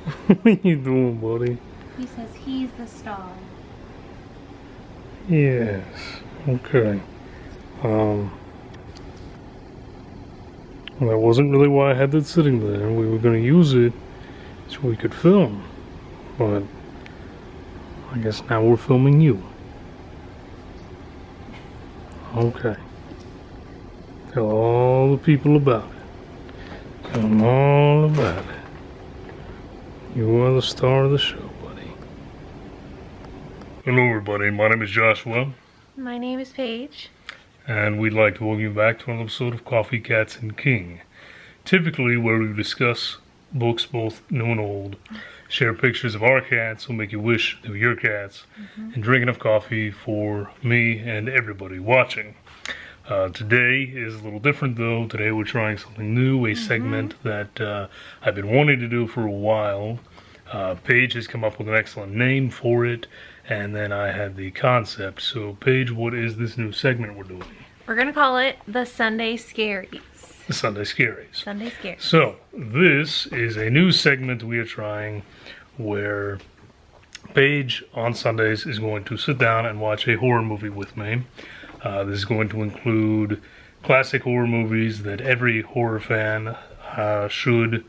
What are you doing, buddy? He says he's the star. Yes. Okay. Um, well, that wasn't really why I had that sitting there. We were going to use it so we could film. But I guess now we're filming you. Okay. Tell all the people about it. Tell them all about it. You are the star of the show, buddy. Hello, everybody. My name is Joshua. My name is Paige. And we'd like to welcome you back to an episode of Coffee, Cats, and King. Typically, where we discuss books both new and old, share pictures of our cats who make you wish they were your cats, and drink enough coffee for me and everybody watching. Today is a little different, though. Today we're trying something new, a segment that I've been wanting to do for a while. Paige has come up with an excellent name for it, and then I had the concept. So, Paige, what is this new segment we're doing? We're going to call it the Sunday Scaries. The Sunday Scaries. Sunday Scaries. So, this is a new segment we are trying where Paige on Sundays is going to sit down and watch a horror movie with me. This is going to include classic horror movies that every horror fan should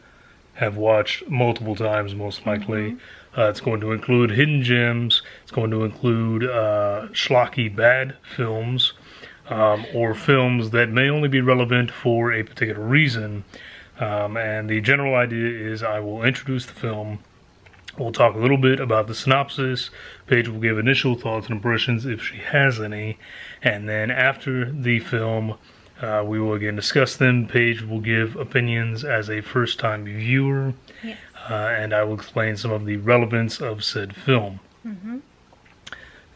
have watched multiple times, most likely. It's going to include hidden gems. It's going to include schlocky bad films, or films that may only be relevant for a particular reason. And the general idea is I will introduce the film. We'll talk a little bit about the synopsis. Paige will give initial thoughts and impressions if she has any. And then after the film, we will again discuss them. Paige will give opinions as a first-time viewer. Yes. And I will explain some of the relevance of said film.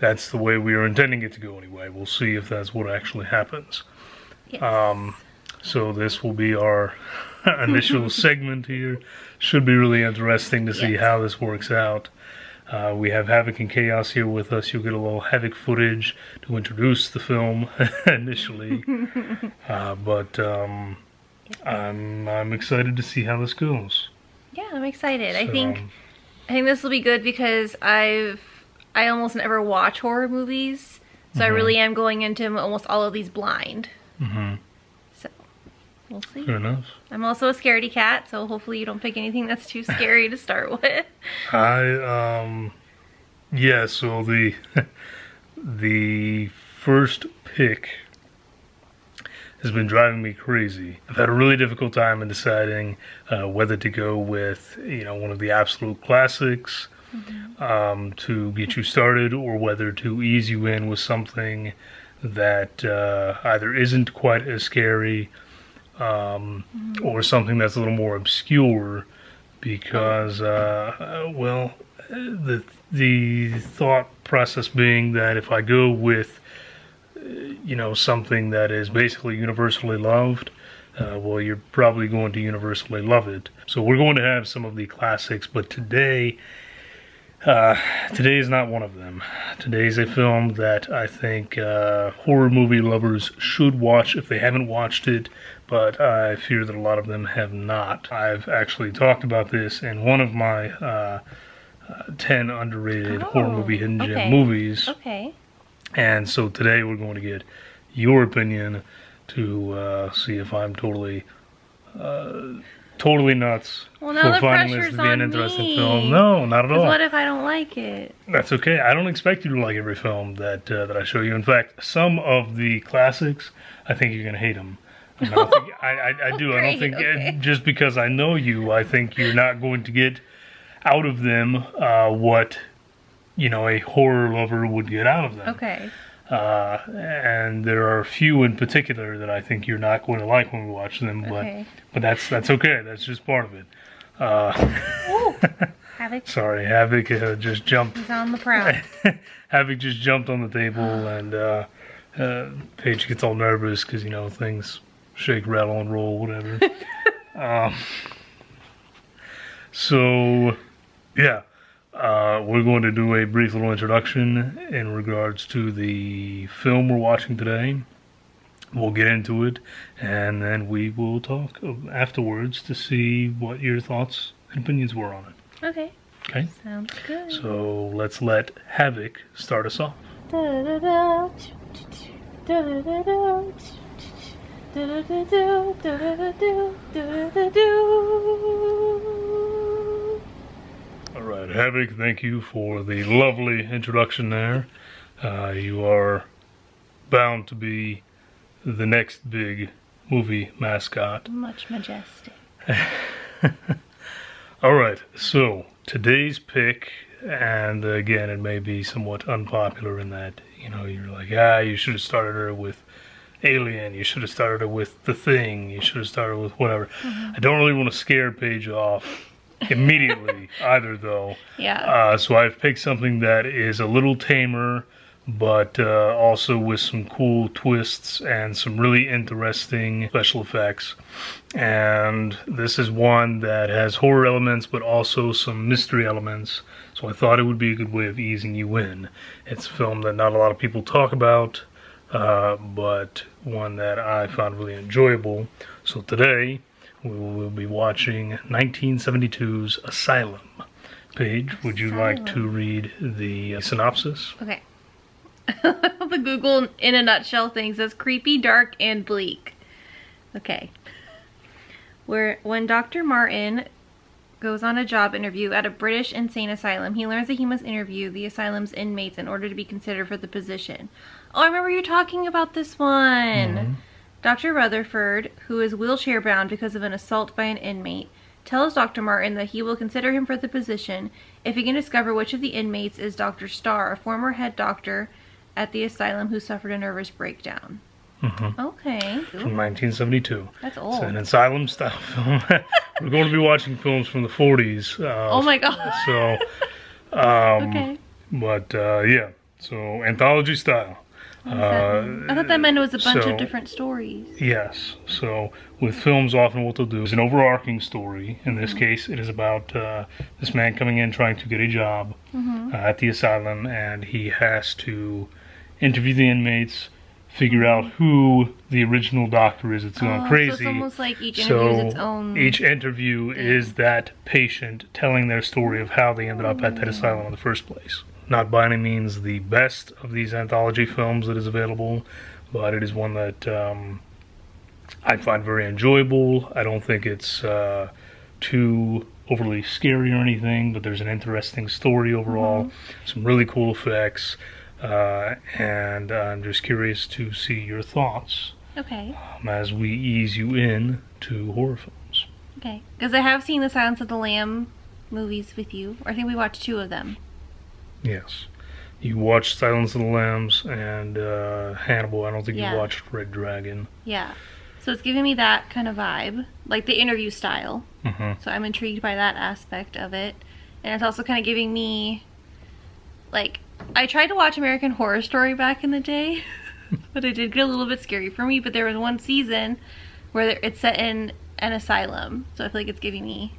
That's the way we are intending it to go anyway. We'll see if that's what actually happens. Yes. So this will be our initial segment here. Should be really interesting to see how this works out. We have Havoc and Chaos here with us. You'll get a little Havoc footage to introduce the film initially. But I'm excited to see how this goes. Yeah, I'm excited. So, I think this will be good because I almost never watch horror movies. So I really am going into almost all of these blind. So we'll see. Fair enough. I'm also a scaredy cat, so hopefully you don't pick anything that's too scary to start with. Yeah, so the the first pick has been driving me crazy. I've had a really difficult time in deciding whether to go with, one of the absolute classics to get you started, or whether to ease you in with something that either isn't quite as scary or something that's a little more obscure, because the thought process being that if I go with something that is basically universally loved, you're probably going to universally love it. So we're going to have some of the classics, but today is not one of them. Today is a film that I think horror movie lovers should watch if they haven't watched it, but I fear that a lot of them have not. I've actually talked about this in one of my 10 underrated horror movie hidden gem movies. Okay. And so today we're going to get your opinion to see if I'm totally nuts Well, now for the finding this pressure's to be an on interesting me. film. No, not at all. What if I don't like it? That's okay. I don't expect you to like every film that I show you. In fact, some of the classics, I think you're going to hate them. I do. I don't think just because I know you, I think you're not going to get out of them what a horror lover would get out of them. Okay. And there are a few in particular that I think you're not going to like when we watch them, but that's okay. That's just part of it. Havoc. Sorry, Havoc just jumped. He's on the prowl. Havoc just jumped on the table, and Paige gets all nervous because things shake, rattle, and roll, whatever. So, yeah. We're going to do a brief little introduction in regards to the film we're watching today. We'll get into it, and then we will talk afterwards to see what your thoughts and opinions were on it. Okay. Okay? Sounds good. So let's let Havoc start us off. Alright, Havoc, thank you for the lovely introduction there. You are bound to be the next big movie mascot. Much majestic. Alright, so today's pick, and again, it may be somewhat unpopular in that, you're like, you should have started her with Alien, you should have started her with The Thing, you should have started with whatever. I don't really want to scare Paige off immediately either, though. Yeah. So I've picked something that is a little tamer, but also with some cool twists and some really interesting special effects. And this is one that has horror elements, but also some mystery elements. So I thought it would be a good way of easing you in. It's a film that not a lot of people talk about, but one that I found really enjoyable. So today, we will be watching 1972's Asylum. Paige, would you like to read the synopsis? Okay. The Google in a nutshell thing says creepy, dark, and bleak. Okay. When Dr. Martin goes on a job interview at a British insane asylum, he learns that he must interview the asylum's inmates in order to be considered for the position. Oh, I remember you talking about this one. Mm-hmm. Dr. Rutherford, who is wheelchair bound because of an assault by an inmate, tells Dr. Martin that he will consider him for the position if he can discover which of the inmates is Dr. Starr, a former head doctor at the asylum who suffered a nervous breakdown. Mm-hmm. Okay. From 1972. That's old. It's an asylum style film. We're going to be watching films from the 40s. Oh my god. So, Okay. but yeah, so anthology style. What does that mean? I thought that meant it was a bunch so- of different stories. Yes. So with films, often what they'll do is an overarching story. In this case, it is about this man coming in trying to get a job at the asylum, and he has to interview the inmates, figure out who the original doctor is that's gone crazy. So it's almost like each interview is its own. Each interview is that patient telling their story of how they ended up at that asylum in the first place. Not by any means the best of these anthology films that is available, but it is one that I find very enjoyable. I don't think it's too overly scary or anything, but there's an interesting story overall, some really cool effects, and I'm just curious to see your thoughts Okay. as we ease you in to horror films. Okay. Because I have seen the Silence of the Lamb movies with you. I think we watched 2 of them. Yes. You watched Silence of the Lambs and Hannibal. I don't think Yeah. you watched Red Dragon. Yeah. So it's giving me that kind of vibe, like the interview style. Mm-hmm. So I'm intrigued by that aspect of it. And it's also kind of giving me, like, I tried to watch American Horror Story back in the day, but it did get a little bit scary for me. But there was one season where it's set in an asylum. So I feel like it's giving me,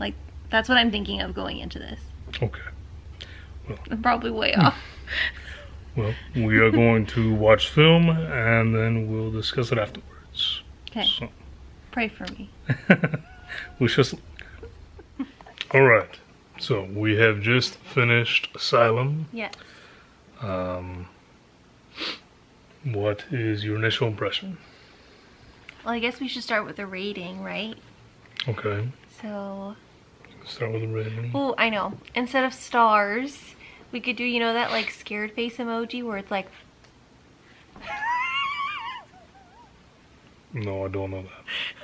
like, that's what I'm thinking of going into this. Okay. I'm probably way off. Well, we are going to watch film and then we'll discuss it afterwards. Okay. So, Pray for me. wish us luck. Alright. So, we have just finished Asylum. Yes. What is your initial impression? Well, I guess we should start with the rating, right? Okay. So, Start with a rating. oh, I know. Instead of stars, we could do, that like scared face emoji where it's like, No, I don't know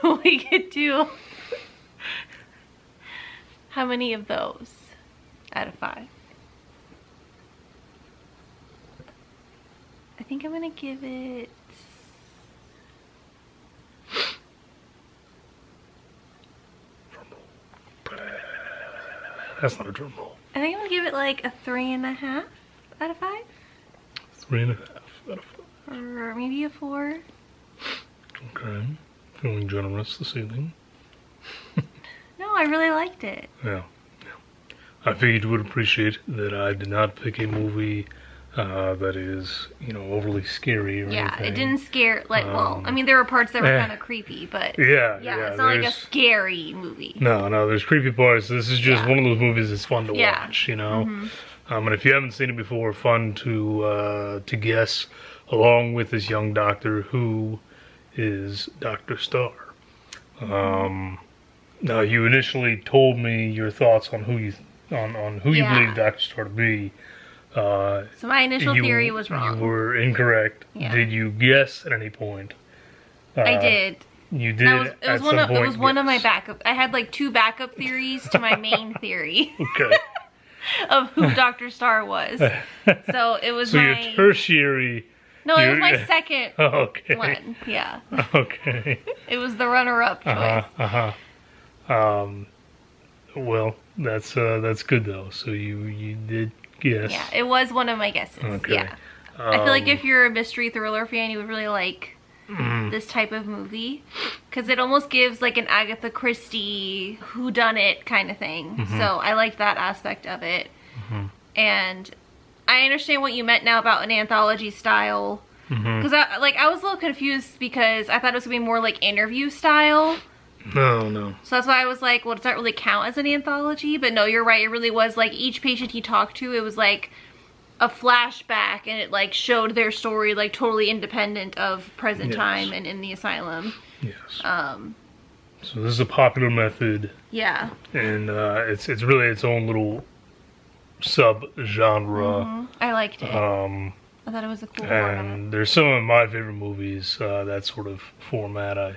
that. we could do, how many of those out of 5? I think I'm going to give it, That's not a drum roll. I think I'm going to give it like a 3.5 out of 5. 3.5 out of 5. Or maybe a 4. Okay. Feeling generous this evening. No, I really liked it. Yeah. I figured you would appreciate that I did not pick a movie that is, you know, overly scary or Yeah, anything. it didn't scare, like, well, I mean, there were parts that were kind of creepy, but yeah, it's not like a scary movie. No, there's creepy parts. This is just one of those movies that's fun to watch, you know. And if you haven't seen it before, fun to guess along with this young doctor who is Dr. Starr. Now, you initially told me your thoughts on who you believe Dr. Starr to be. So my initial theory was wrong. You were incorrect. Yeah. Did you guess at any point? I did. You did. It was one of my backup. I had like 2 backup theories to my main theory. Okay. Of who Dr. Starr was. So it was your tertiary. No, it was my second okay. one. Yeah. Okay. It was the runner-up choice. Well, that's good though. So you did guess. Yeah, it was one of my guesses. Okay. Yeah. I feel like if you're a mystery thriller fan, you would really like this type of movie, because it almost gives like an Agatha Christie whodunit kind of thing. So I like that aspect of it. And I understand what you meant now about an anthology style, because I was a little confused because I thought it was gonna be more like interview style. No. So that's why I was like, well, does that really count as an anthology? But no, you're right. It really was like each patient he talked to, it was like a flashback, and it like showed their story like totally independent of present time and in the asylum. Yes. So this is a popular method. Yeah. And it's really its own little sub-genre. I liked it. I thought it was a cool format. And there's some of my favorite movies, that sort of format. I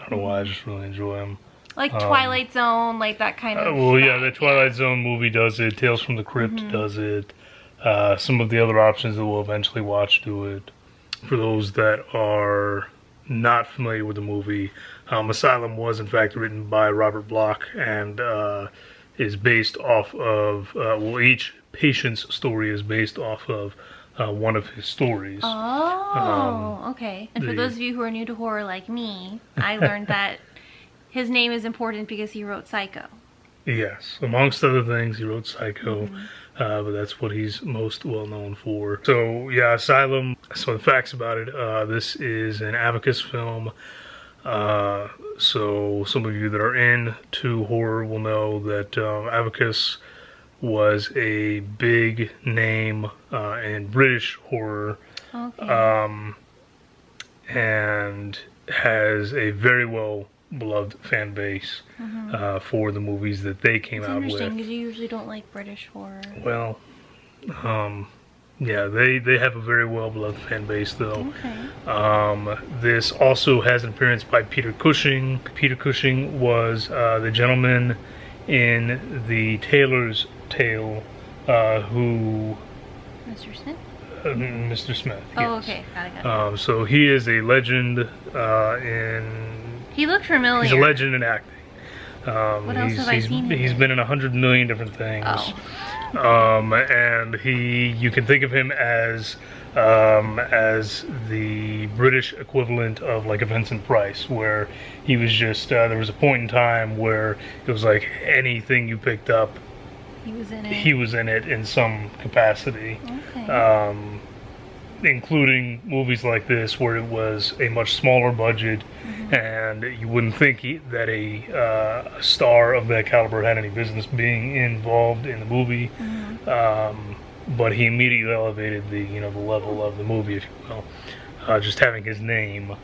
don't know why, I just really enjoy them. Like Twilight Zone, like that kind of well, yeah, the Twilight Zone movie does it. Tales from the Crypt does it. Some of the other options that we'll eventually watch do it. For those that are not familiar with the movie, Asylum was in fact written by Robert Bloch and is based off of, each patient's story is based off of one of his stories. Oh, okay. And for those of you who are new to horror like me, I learned that his name is important because he wrote Psycho. Yes, amongst other things, he wrote Psycho, but that's what he's most well known for. So, yeah, Asylum, so the facts about it, this is an Abacus film. So some of you that are into horror will know that Abacus was a big name in British horror, and has a very well beloved fan base for the movies that they came out with. It's interesting because you usually don't like British horror. Well, yeah, they have a very well beloved fan base though. Okay. This also has an appearance by Peter Cushing. Peter Cushing was the gentleman in the Taylor's Tale who... Mr. Smith? Mr. Smith, yes. Oh, okay. Got it. So he is a legend in... He looked familiar. He's a legend in acting. What else have I seen him He's in? been in 100 million different things. Oh. And you can think of him as the British equivalent of like a Vincent Price, where he was just, there was a point in time where it was like anything you picked up, he was in it in some capacity. Okay. Including movies like this where it was a much smaller budget, and you wouldn't think that a star of that caliber had any business being involved in the movie. But he immediately elevated the level of the movie, if you will. Just having his name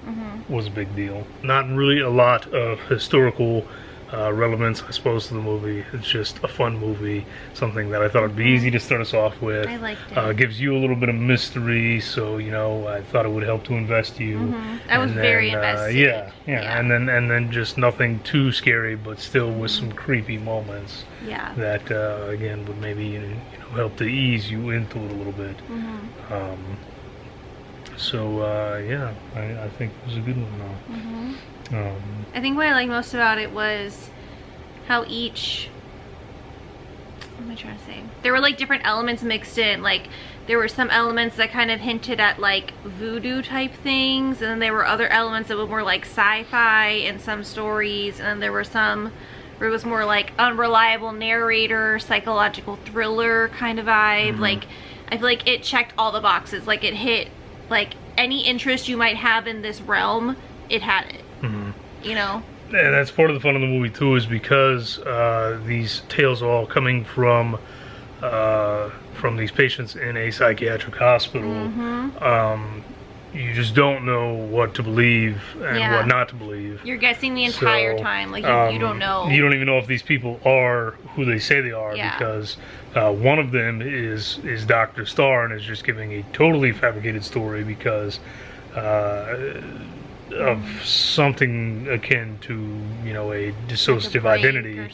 was a big deal. Not really a lot of historical relevance, I suppose, to the movie. It's just a fun movie, something that I thought would be easy to start us off with. I liked it. Gives you a little bit of mystery, so I thought it would help to invest you. I was very invested. Yeah, and then just nothing too scary, but still with some creepy moments. Yeah. That again would maybe help to ease you into it a little bit. Yeah, I think it was a good one though. I think what I liked most about it was how each... What am I trying to say? There were like different elements mixed in. Like there were some elements that kind of hinted at like voodoo type things, and then there were other elements that were more like sci-fi in some stories, and then there were some where it was more like unreliable narrator, psychological thriller kind of vibe. Like I feel like it checked all the boxes. Like it hit, like any interest you might have in this realm, it had it. You know? And that's part of the fun of the movie too, is because these tales are all coming from these patients in a psychiatric hospital. You just don't know what to believe and what not to believe. You're guessing the entire time. Like, you don't know. You don't even know if these people are who they say they are, because one of them is Dr. Starr and is just giving a totally fabricated story because of something akin to, you know, a dissociative identity. Or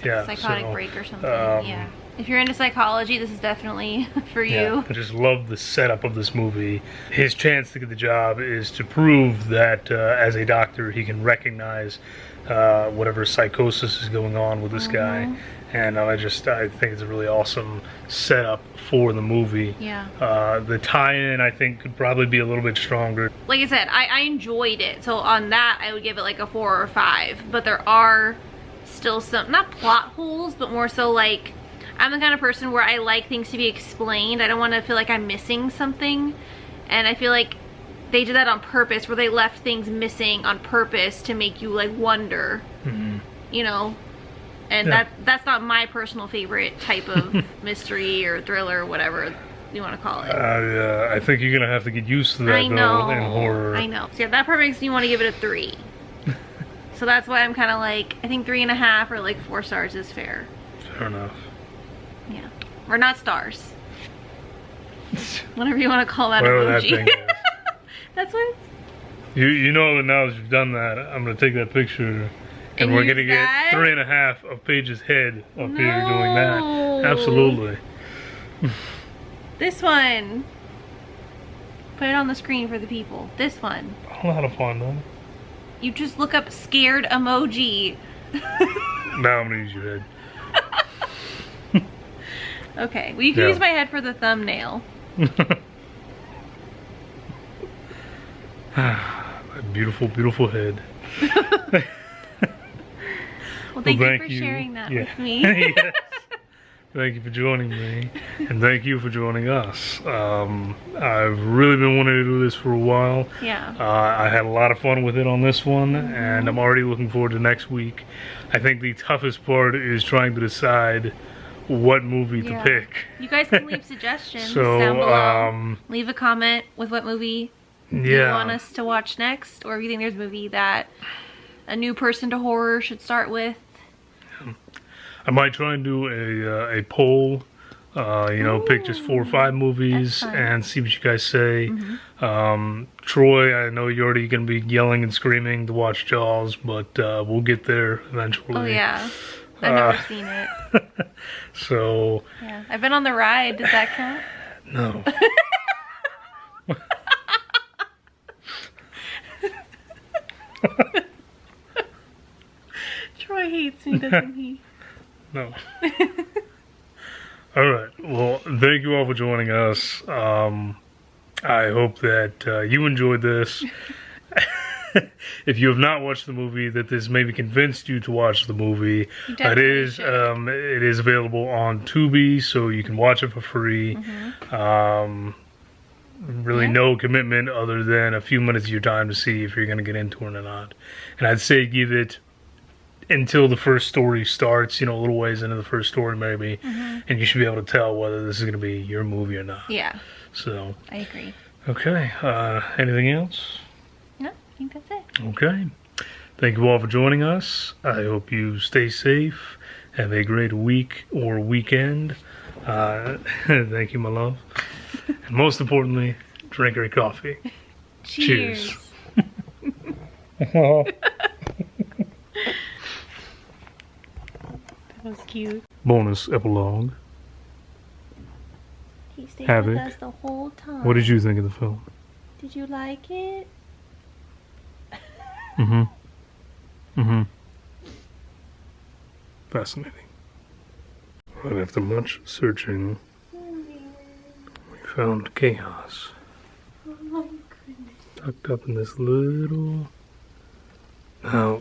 psychotic break or something. If you're into psychology, this is definitely for you. I just love the setup of this movie. His chance to get the job is to prove that as a doctor, he can recognize whatever psychosis is going on with this guy. And I think it's a really awesome setup for the movie. The tie-in, I think, could probably be a little bit stronger. Like I said, I enjoyed it. So on that, I would give it like a 4 or 5. But there are still some, not plot holes, but more so like, I'm the kind of person where I like things to be explained. I don't want to feel like I'm missing something. And I feel like they did that on purpose, where they left things missing on purpose to make you like wonder, you know? And that's not my personal favorite type of mystery or thriller or whatever you want to call it. I think you're going to have to get used to that, though, in horror. I know. So yeah, that part makes me want to give it a 3. So that's why I'm kind of like, I think 3.5 or like 4 stars is fair. Fair enough. Yeah. Or not stars. Whatever you want to call that Whatever emoji. that thing is. That's what You know that now that you've done that, I'm going to take that picture and we're going to get 3.5 of Paige's head up here doing that. Absolutely. This one. Put it on the screen for the people. This one. A lot of fun, though. You just look up scared emoji. Now I'm going to use your head. Okay, well you can use my head for the thumbnail. A beautiful, beautiful head. Well, thank you for sharing that with me. Yes. Thank you for joining me, and thank you for joining us. I've really been wanting to do this for a while. I had a lot of fun with it on this one, and I'm already looking forward to next week. I think the toughest part is trying to decide what movie to pick. You guys can leave suggestions down below. Leave a comment with what movie you want us to watch next, or if you think there's a movie that a new person to horror should start with. I might try and do a poll, you know, pick just 4 or 5 movies and see what you guys say. Troy, I know you're already going to be yelling and screaming to watch Jaws, but we'll get there eventually. Oh yeah, I've never seen it. So... Yeah, I've been on the ride. Does that count? No. Troy hates me, doesn't he? No. Alright, well, thank you all for joining us. I hope that you enjoyed this. If you have not watched the movie, that this maybe convinced you to watch the movie. It is available on Tubi, so you can watch it for free. Really no commitment other than a few minutes of your time to see if you're going to get into it or not. And I'd say give it until the first story starts, you know, a little ways into the first story maybe, and you should be able to tell whether this is going to be your movie or not. Yeah. So. I agree. Okay. Anything else? No, I think that's it. Okay. Thank you all for joining us. I hope you stay safe. Have a great week or weekend. Thank you, my love. And most importantly, drink your coffee. Cheers. That was cute. Bonus epilogue. He stayed Havoc. with us the whole time. What did you think of the film? Did you like it? Fascinating. But after much searching, we found chaos. Oh my goodness. Tucked up in this little... Now,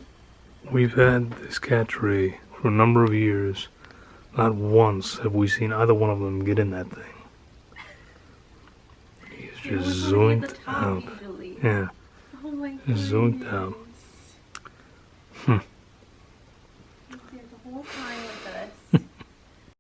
we've had this cat tree for a number of years. Not once have we seen either one of them get in that thing. just zoinked out. Yeah, Oh my just zoinked out. goodness.